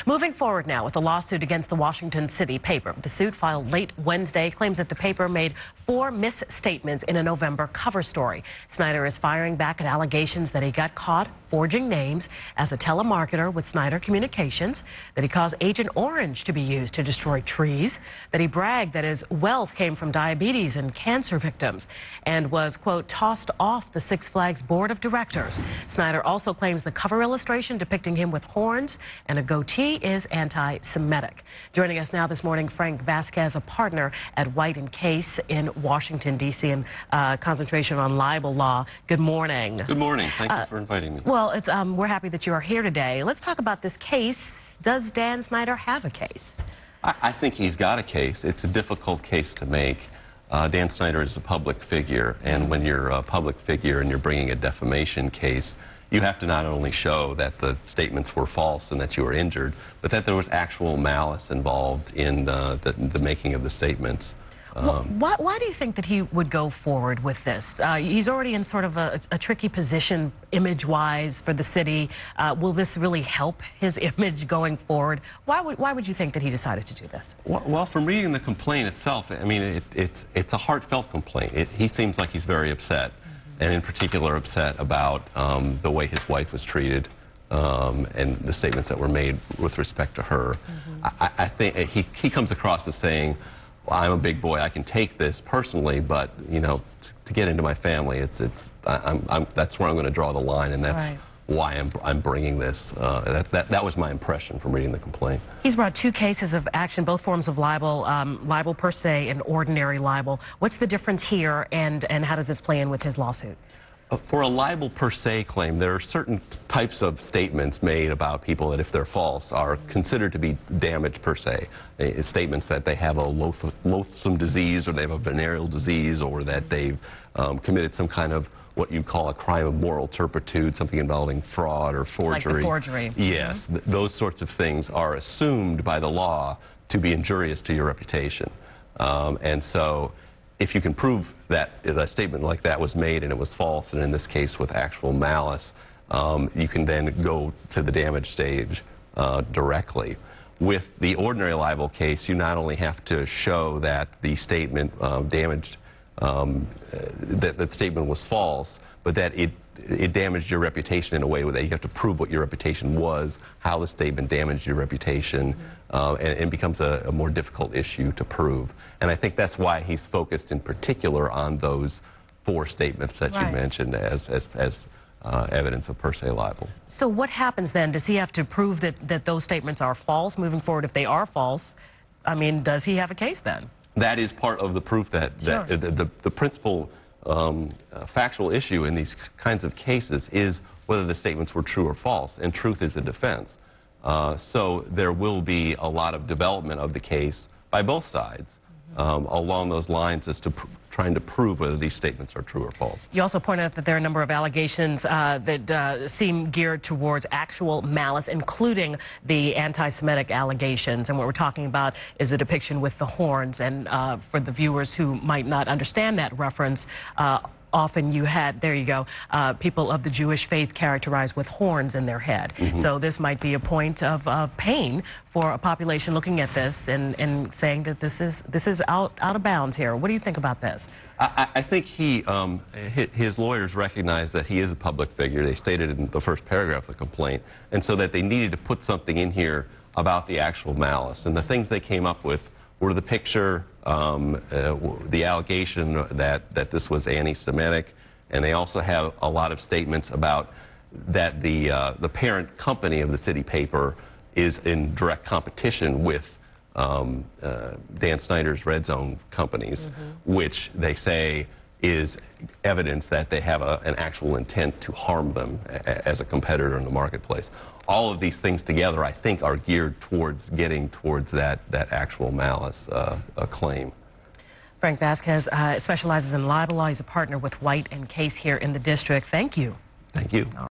Moving forward now with a lawsuit against the Washington City paper. The suit filed late Wednesday claims that the paper made 4 misstatements in a November cover story. Snyder is firing back at allegations that he got caught forging names as a telemarketer with Snyder Communications, that he caused Agent Orange to be used to destroy trees, that he bragged that his wealth came from diabetes and cancer victims, and was, quote, tossed off the Six Flags board of directors. Snyder also claims the cover illustration depicting him with horns and a goatee is anti-Semitic. Joining us now this morning, Frank Vasquez, a partner at White & Case in Washington, D.C., and concentration on libel law. Good morning. Good morning. Thank you for inviting me. Well, we're happy that you are here today. Let's talk about this case. Does Dan Snyder have a case? I think he's got a case. It's a difficult case to make. Dan Snyder is a public figure, and when you're a public figure and you're bringing a defamation case, you have to not only show that the statements were false and that you were injured, but that there was actual malice involved in the making of the statements. Why do you think that he would go forward with this? He's already in sort of a tricky position image-wise for the city. Will this really help his image going forward? Why would you think that he decided to do this? Well, from reading the complaint itself, I mean, it's a heartfelt complaint. He seems like he's very upset, and in particular upset about the way his wife was treated and the statements that were made with respect to her. I think he comes across as saying, well, I'm a big boy, I can take this personally, but, you know, to get into my family, that's where I'm going to draw the line, and that's why I'm bringing this. That was my impression from reading the complaint. He's brought 2 cases of action, both forms of libel, libel per se and ordinary libel. What's the difference here, and how does this play in with his lawsuit? For a libel per se claim, there are certain types of statements made about people that, if they're false, are considered to be damage per se. Statements that they have a loathsome disease, or they have a venereal disease, or that they've committed some kind of what you call a crime of moral turpitude, something involving fraud or forgery. Like the forgery. Yes, those sorts of things are assumed by the law to be injurious to your reputation. And so, if you can prove that a statement like that was made and it was false, and in this case with actual malice, you can then go to the damage stage directly. With the ordinary libel case, you not only have to show that the statement damaged, that the statement was false, but that it damaged your reputation in a way that you have to prove what your reputation was, how the statement damaged your reputation, and it becomes a more difficult issue to prove. And I think that's why he's focused in particular on those 4 statements that you mentioned as evidence of per se libel. So what happens then? Does he have to prove that those statements are false moving forward? If they are false, I mean, does he have a case then? That is part of the proof that the principal factual issue in these kinds of cases is whether the statements were true or false, and truth is a defense. So there will be a lot of development of the case by both sides along those lines as to trying to prove whether these statements are true or false. You also pointed out that there are a number of allegations that seem geared towards actual malice, including the anti-Semitic allegations. And what we're talking about is the depiction with the horns. And for the viewers who might not understand that reference, often you had, there you go, people of the Jewish faith characterized with horns in their head. So this might be a point of pain for a population looking at this and saying that this is out of bounds here. What do you think about this? I think his lawyers recognize that he is a public figure. They stated in the first paragraph of the complaint, and so that they needed to put something in here about the actual malice. And the things they came up with were the picture, the allegation that this was anti-Semitic, and they also have a lot of statements about that the parent company of the city paper is in direct competition with Dan Snyder's Red Zone companies, which they say is evidence that they have an actual intent to harm them as a competitor in the marketplace. All of these things together, I think, are geared towards getting towards that actual malice claim. Frank Vasquez specializes in libel law. He's a partner with White & Case here in the district. Thank you. Thank you.